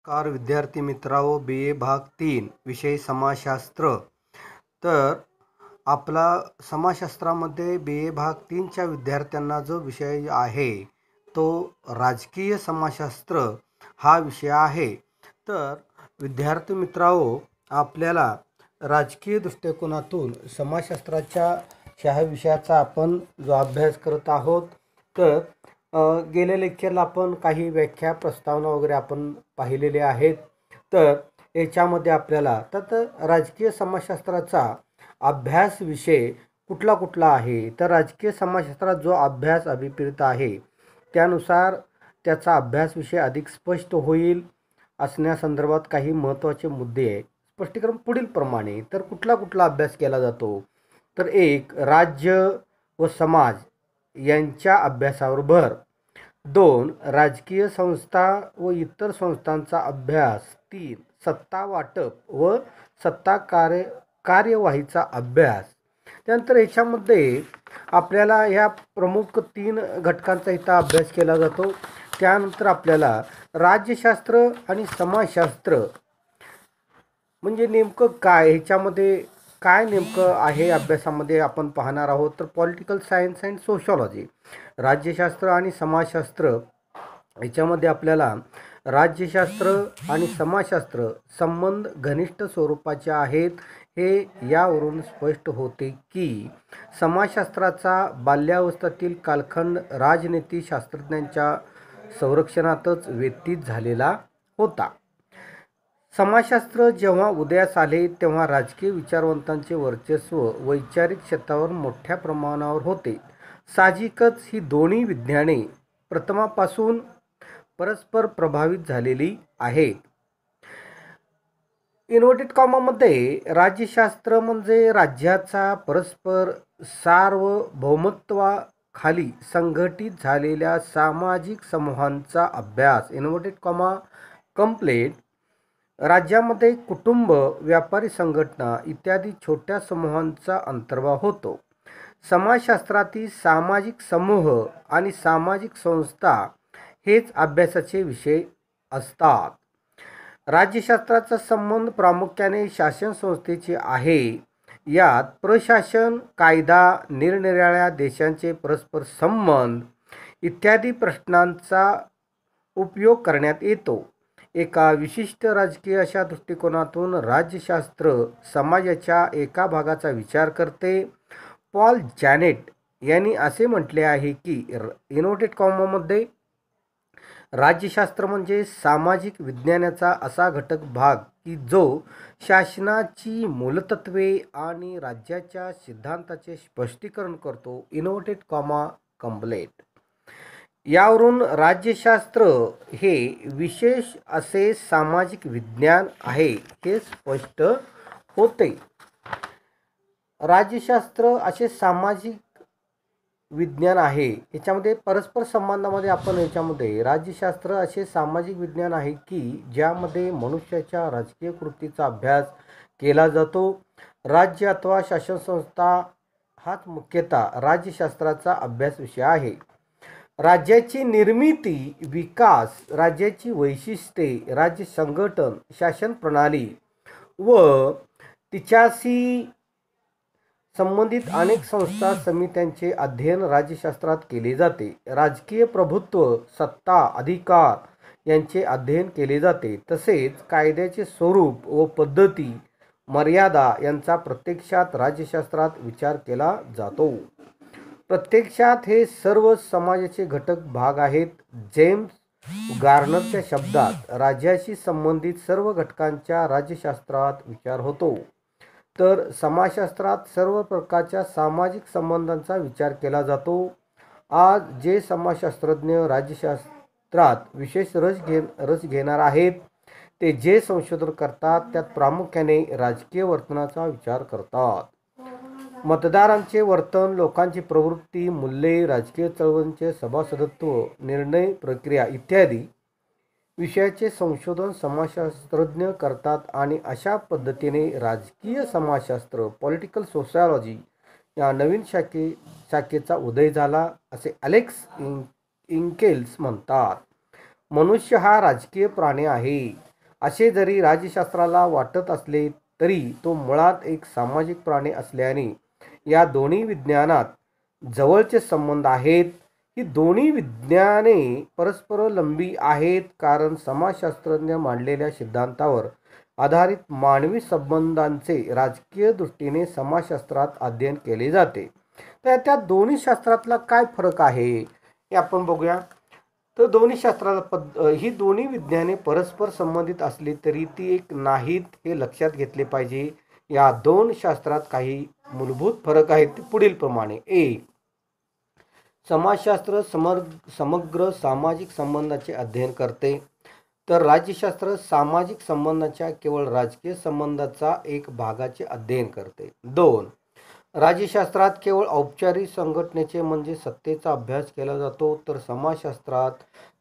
नमस्कार विद्यार्थी मित्रांनो, बी ए भाग 3 विषय समाजशास्त्र। तर आपला समाजशास्त्रामध्ये बी ए भाग 3च्या विद्यार्थ्यांना जो विषय आहे तो राजकीय समाजशास्त्र हा विषय आहे। तर विद्यार्थी मित्रांनो, आपल्याला राजकीय दृष्टिकोनातून समाजशास्त्राच्या ह्या विषयाचा आपण जो अभ्यास करत आहोत, तर गेल्या लेक्चरला आपण काही व्याख्या प्रस्तावना वगैरे आपण पाहिलेले आहेत। तर याच्यामध्ये आपल्याला राजकीय समाजशास्त्राचा अभ्यास विषय कुठला कुठला आहे, तर राजकीय समाजशास्त्रात जो अभ्यास अभिप्रेत आहे त्यानुसार त्याचा अभ्यास विषय अधिक स्पष्ट होईल असण्यासंदर्भात काही महत्त्वाचे मुद्दे आहेत। स्पष्टीकरण पुढील प्रमाणे। तर कुठला कुठला अभ्यास केला जातो, तर एक, राज्य व समाज यांच्या अभ्यासावर भर। 2, राजकीय संस्था व इतर संस्थांचा अभ्यास। 3, सत्ता वाटप व सत्ता कार्यवाहीचा अभ्यास। त्यानंतर याच्यामध्ये आपल्याला ह्या प्रमुख 3 घटकांचा इथं अभ्यास केला जातो। त्यानंतर आपल्याला राज्यशास्त्र आणि समाजशास्त्र म्हणजे नेमकं काय, ह्याच्यामध्ये काय नेमकं आहे अभ्यासामध्ये आपण पाहणार आहोत। तर पॉलिटिकल सायन्स अँड सोशॉलॉजी, राज्यशास्त्र आणि समाजशास्त्र याच्यामध्ये आपल्याला राज्यशास्त्र आणि समाजशास्त्र संबंध घनिष्ठ स्वरूपाचे आहेत। हे यावरून स्पष्ट होते की समाजशास्त्राचा बाल्यावस्थेतील कालखंड राजनीती शास्त्रज्ञांच्या संरक्षणातच व्यतीत झालेला होता। समाजशास्त्र जेव्हा उदयास आले तेव्हा राजकीय विचारवंतांचे वर्चस्व वैचारिक क्षेत्रावर मोठ्या प्रमाणावर होते। साहजिकच ही दोन्ही विज्ञाने प्रथमापासून परस्पर प्रभावित झालेली आहेत। इन्व्हर्टेड कॉमामध्ये राज्यशास्त्र म्हणजे राज्याचा परस्पर सार्वभौमत्वाखाली संघटित झालेल्या सामाजिक समूहांचा अभ्यास। इन्व्हर्टेड कॉमा कंप्लेट, राज्यामध्ये कुटुंब, व्यापारी संघटना इत्यादी छोट्या समूहांचा अंतर्भाव होतो। समाजशास्त्रातील सामाजिक समूह आणि सामाजिक संस्था हेच अभ्यासाचे विषय असतात। राज्यशास्त्राचा संबंध प्रामुख्याने शासन संस्थेचे आहे। यात प्रशासन, कायदा, निरनिराळ्या देशांचे परस्पर संबंध इत्यादी प्रश्नांचा उपयोग करण्यात येतो। एका विशिष्ट राजकीय अशा दृष्टिकोनातून राज्यशास्त्र समाजाच्या एका भागाचा विचार करते। पॉल जॅनेट यांनी असे म्हटले आहे की इन्व्हर्टेड कॉमामध्ये राज्यशास्त्र म्हणजे सामाजिक विज्ञानाचा असा घटक भाग की जो शासनाची मूलतत्वे आणि राज्याच्या सिद्धांताचे स्पष्टीकरण करतो। इन्व्हर्टेड कॉमा कंप्लेट, यावरून राज्यशास्त्र हे विशेष असे सामाजिक विज्ञान आहे हे स्पष्ट होते। राज्यशास्त्र असे सामाजिक विज्ञान आहे, याच्यामध्ये परस्पर संबंधामध्ये आपण याच्यामध्ये राज्यशास्त्र असे सामाजिक विज्ञान आहे की ज्यामध्ये मनुष्याच्या राजकीय कृतीचा अभ्यास केला जातो। राज्य अथवा शासन संस्था हाच मुख्यतः राज्यशास्त्राचा अभ्यास विषय आहे। राज्याची निर्मिती, विकास, राज्याची वैशिष्ट्ये, राज्य संघटन, शासन प्रणाली व तिच्याशी संबंधित अनेक संस्था समित्यांचे अध्ययन राज्यशास्त्रात केले जाते। राजकीय प्रभुत्व, सत्ता, अधिकार यांचे अध्ययन केले जाते। तसेच कायद्याचे स्वरूप व पद्धती, मर्यादा यांचा प्रत्यक्षात राज्यशास्त्रात विचार केला जातो। प्रत्यक्षात हे सर्व समाजाचे घटक भाग आहेत। जेम्स गार्नरच्या शब्दात राज्याशी संबंधित सर्व घटकांच्या राज्यशास्त्रात विचार होतो। तर समाजशास्त्रात सर्व प्रकारच्या सामाजिक संबंधांचा विचार केला जातो। आज जे समाजशास्त्रज्ञ राज्यशास्त्रात विशेष रस घेणार आहेत ते जे संशोधन करतात त्यात प्रामुख्याने राजकीय वर्तनाचा विचार करतात। मतदारांचे वर्तन, लोकांची प्रवृत्ती, मूल्ये, राजकीय चळवळींचे सभासदत्व, निर्णय प्रक्रिया इत्यादी विषयाचे संशोधन समाजशास्त्रज्ञ करतात आणि अशा पद्धतीने राजकीय समाजशास्त्र पॉलिटिकल सोशॉलॉजी या नवीन शाखेचा उदय झाला असे अलेक्स इंकेल्स म्हणतात। मनुष्य हा राजकीय प्राणी आहे। असे जरी राज्यशास्त्राला वाटत असले तरी तो मुळात एक सामाजिक प्राणी असल्याने या दोन्ही विज्ञानात जवळचे संबंध आहेत. ही दोन्ही विज्ञाने परस्परलंबी आहेत कारण समाजशास्त्रज्ञ मांडलेल्या सिद्धांतावर आधारित मानवी संबंधांचे राजकीय दृष्टीने समाजशास्त्रात अध्ययन केले जाते. तर त्या दोन्ही शास्त्रातला काय फरक आहे हे आपण बघूया. तर दोन्ही शास्त्राला ही दोन्ही विज्ञाने परस्पर संबंधित असली तरी ती एक नाहीत हे लक्षात घेतले पाहिजे. या दोन शास्त्रात काही मूलभूत फरक आहेत ते पुढील प्रमाणे. समाजशास्त्र समग्र सामाजिक संबंधाचे अध्ययन करते, तर राज्यशास्त्र सामाजिक संबंधाच्या केवळ राजकीय संबंधाचा एक भागाचे अध्ययन करते. 2. राज्यशास्त्रात केवळ औपचारिक संघटनेचे म्हणजे सत्तेचा अभ्यास केला जातो, तर समाजशास्त्रात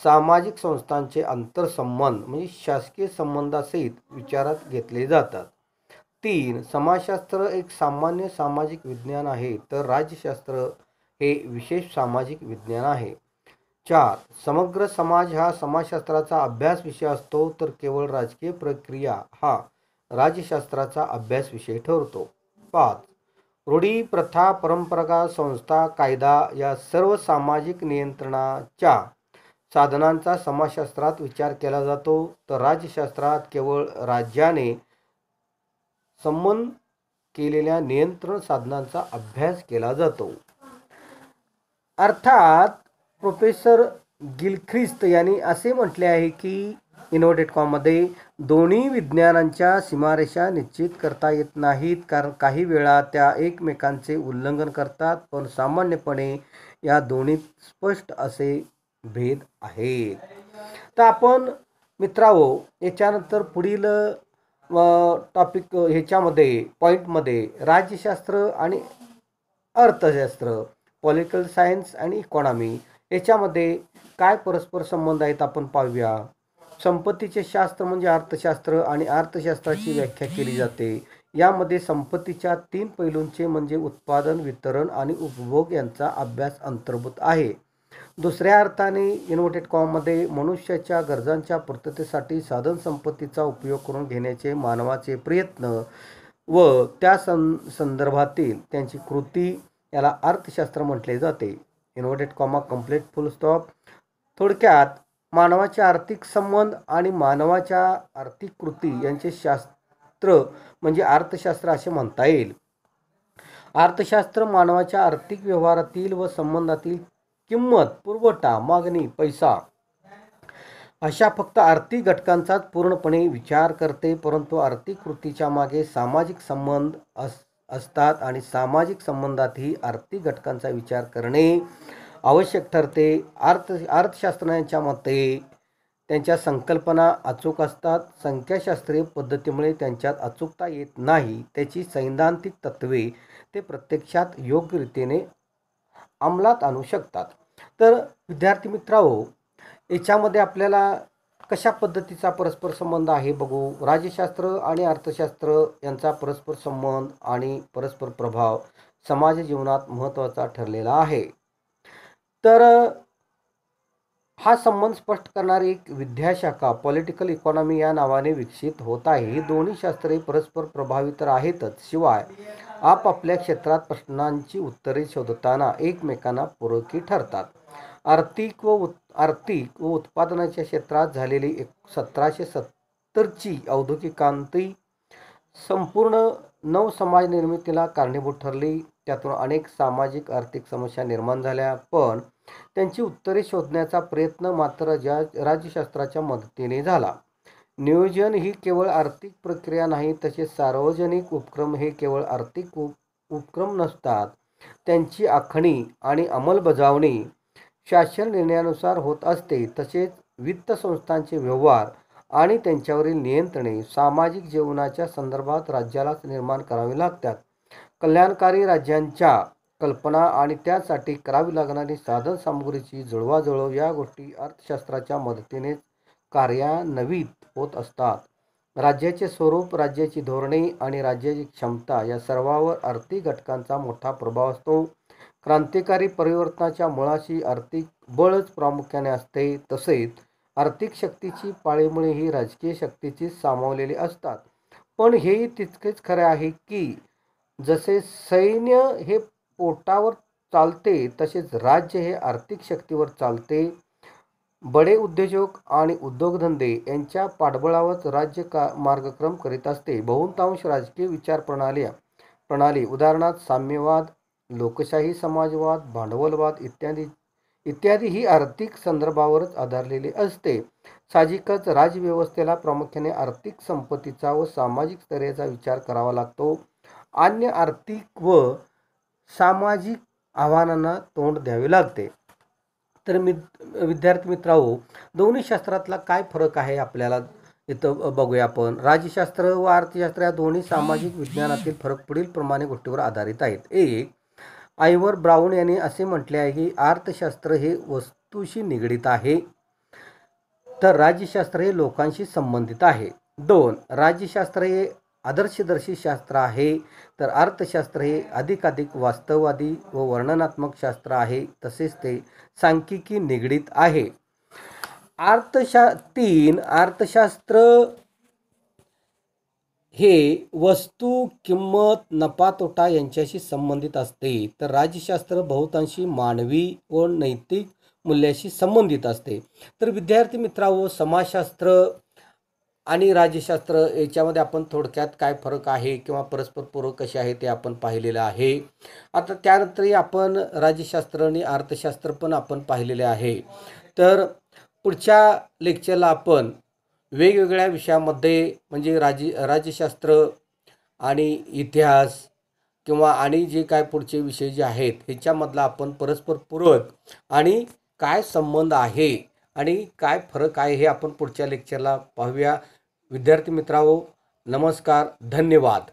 सामाजिक संस्थांचे आंतरसंबंध म्हणजे शासकीय संबंधासहित विचारात घेतले जातात. 3. समाजशास्त्र एक सामान्य सामाजिक विज्ञान आहे, तर राज्यशास्त्र हे विशेष सामाजिक विज्ञान आहे. 4. समग्र समाज हा समाजशास्त्राचा अभ्यास विषय असतो, तर केवळ राजकीय प्रक्रिया हा राज्यशास्त्राचा अभ्यास विषय ठरतो. 5. रूढी, प्रथा, परंपरा, संस्था, कायदा या सर्व सामाजिक नियंत्रणाच्या साधनांचा समाजशास्त्रात विचार केला जातो, तर राज्यशास्त्रात केवळ राज्याने संबंध केलेल्या नियंत्रण साधनांचा अभ्यास केला जातो. अर्थात प्रोफेसर गिलख्रिस्ट यांनी असे म्हटले आहे की innovated.com दोन्ही विज्ञानांच्या सीमारेषा निश्चित करता येत नाहीत कारण काही वेळा त्या एकमेकांचे उल्लंघन करतात, पण सामान्यपणे या दोन्हीत स्पष्ट असे भेद आहेत. तर आपण मित्रांनो याच्यानंतर पुढील टॉपिक ह्याच्यामध्ये पॉईंटमध्ये राज्यशास्त्र आणि अर्थशास्त्र, पॉलिटिकल सायन्स आणि इकॉनॉमी याच्यामध्ये काय परस्पर संबंध आहेत आपण पाहूया. संपत्तीचे शास्त्र म्हणजे अर्थशास्त्र आणि अर्थशास्त्राची व्याख्या केली जाते. यामध्ये संपत्तीच्या 3 पैलूंचे म्हणजे उत्पादन, वितरण आणि उपभोग यांचा अभ्यास अंतर्भूत आहे. दुसऱ्या अर्थाने innovated.com मनुष्याच्या गरजांच्या पूर्ततेसाठी साधन संपत्तीचा उपयोग करून घेण्याचे मानवाचे प्रयत्न व त्या संदर्भातील त्यांची कृती याला अर्थशास्त्र म्हटले जाते. innovated.com कंप्लीट फुल स्टॉप. थोडक्यात मानवाचे आर्थिक संबंध आणि मानवाच्या आर्थिक कृती यांचे शास्त्र म्हणजे अर्थशास्त्र असे म्हणता येईल. अर्थशास्त्र मानवाच्या आर्थिक व्यवहारातील व संबंधातील किंमत, पुरवठा, मागणी, पैसा अशा फक्त आर्थिक घटकांचाच पूर्णपणे विचार करते, परंतु आर्थिक कृतीच्या मागे सामाजिक संबंध असतात आणि सामाजिक संबंधातही आर्थिक घटकांचा विचार करणे आवश्यक ठरते. अर्थशास्त्रज्ञांच्या मते त्यांच्या संकल्पना अचूक असतात. संख्याशास्त्रीय पद्धतीमुळे त्यांच्यात अचूकता येत नाही. त्याची सैद्धांतिक तत्त्वे ते प्रत्यक्षात योग्य रीतीने अंमलात आणू शकतात. तर विद्यार्थी मित्रांनो याच्यामध्ये आपल्याला कशा पद्धतीचा परस्पर संबंध आहे बघू. राज्यशास्त्र आणि अर्थशास्त्र यांचा परस्पर संबंध आणि परस्पर प्रभाव समाज जीवनात महत्त्वाचा ठरलेला आहे. तर हा संबंध स्पष्ट करणारी एक विद्याशाखा पॉलिटिकल इकॉनॉमी या नावाने विकसित होत आहे. ही दोन्ही शास्त्रे परस्पर प्रभावी तर आहेतच, शिवाय आपापल्या क्षेत्रात प्रश्नांची उत्तरे शोधताना एकमेकांना पूरकी ठरतात. आर्थिक व उत्पादनाच्या क्षेत्रात झालेली 1770ची औद्योगिक क्रांती संपूर्ण नवसमाज निर्मितीला कारणीभूत ठरली. त्यातून अनेक सामाजिक आर्थिक समस्या निर्माण झाल्या, पण त्यांची उत्तरे शोधण्याचा प्रयत्न मात्र राज्यशास्त्राच्या मदतीने झाला. नियोजन ही केवळ आर्थिक प्रक्रिया नाही, तसेच सार्वजनिक उपक्रम हे केवळ आर्थिक उपक्रम नसतात. त्यांची आखणी आणि अंमलबजावणी शासन निर्णयानुसार होत असते. तसेच वित्त संस्थांचे व्यवहार आणि त्यांच्यावरील नियंत्रणे सामाजिक जीवनाच्या संदर्भात राज्यालाच निर्माण करावी लागतात. कल्याणकारी राज्यांच्या कल्पना आणि त्यासाठी करावी लागणारी साधन सामुग्रीची जुळवाजुळव या गोष्टी अर्थशास्त्राच्या मदतीने कार्यान्वित होत असतात. राज्याचे स्वरूप, राज्याची धोरणे आणि राज्याची क्षमता या सर्वांवर आर्थिक घटकांचा मोठा प्रभाव असतो. क्रांतिकारी परिवर्तनाच्या मुळाशी आर्थिक बळच प्रामुख्याने असते. तसेच आर्थिक शक्तीची पाळीमुळे ही राजकीय शक्तीची सामावलेली असतात. पण हेही तितकेच खरे आहे की जसे सैन्य हे पोटावर चालते, तसेच राज्य हे आर्थिक शक्तीवर चालते. बडे उद्योजक आणि उद्योगधंदे यांच्या पाठबळावरच राज्य मार्गक्रम करीत असते. बहुतांश राजकीय प्रणाली उदाहरणार्थ साम्यवाद, लोकशाही, समाजवाद, भांडवलवाद इत्यादी ही आर्थिक संदर्भावरच आधारलेली असते. साहजिकच राजव्यवस्थेला प्रामुख्याने आर्थिक संपत्तीचा व सामाजिक स्तराचा विचार करावा लागतो. अन्य आर्थिक व सामाजिक आव्हानांना तोंड द्यावे लागते. तर विद्यार्थी मित्रांनो, दोन्ही शास्त्रातला काय फरक आहे आपल्याला इथं बघूया आपण. राज्यशास्त्र व अर्थशास्त्र या दोन्ही सामाजिक विज्ञानातील फरक पुढील प्रमाणे गोष्टीवर आधारित आहेत. एक, आयव्हर ब्राऊन यांनी असे म्हटले आहे की अर्थशास्त्र हे वस्तूशी निगडित आहे, तर राज्यशास्त्र हे लोकांशी संबंधित आहे. 2, राज्यशास्त्र हे आदर्शदर्शी शास्त्र आहे, तर अर्थशास्त्र हे अधिकाधिक वास्तववादी व वर्णनात्मक शास्त्र आहे, तसेच ते सांख्यिकी निगडित आहे. 3, अर्थशास्त्र हे वस्तू, किंमत, नफा तोटा यांच्याशी संबंधित असते, तर राज्यशास्त्र बहुतांशी मानवी व नैतिक मूल्याशी संबंधित असते. तर विद्यार्थी मित्रांनो, समाजशास्त्र आणि राज्यशास्त्र याच्यामध्ये आपण थोडक्यात काय फरक आहे किंवा परस्पर पूरक कसे आहे ते आपण पाहिलेलं आहे. आता त्यानंतर आपण राज्यशास्त्र आणि अर्थशास्त्र पण आपण पाहिलेले आहे. तर पुढच्या लेक्चरला आपण वेगवेगळ्या विषयामध्ये म्हणजे राज्यशास्त्र आणि इतिहास किंवा आणि जे काय पुढचे विषय जे आहेत ह्याच्यामधला आपण परस्पर पूरक आणि काय संबंध आहे आणि काय फरक आहे हे आपण पुढच्या लेक्चरला पाहूया. विद्यार्थी मित्रांनो, नमस्कार, धन्यवाद.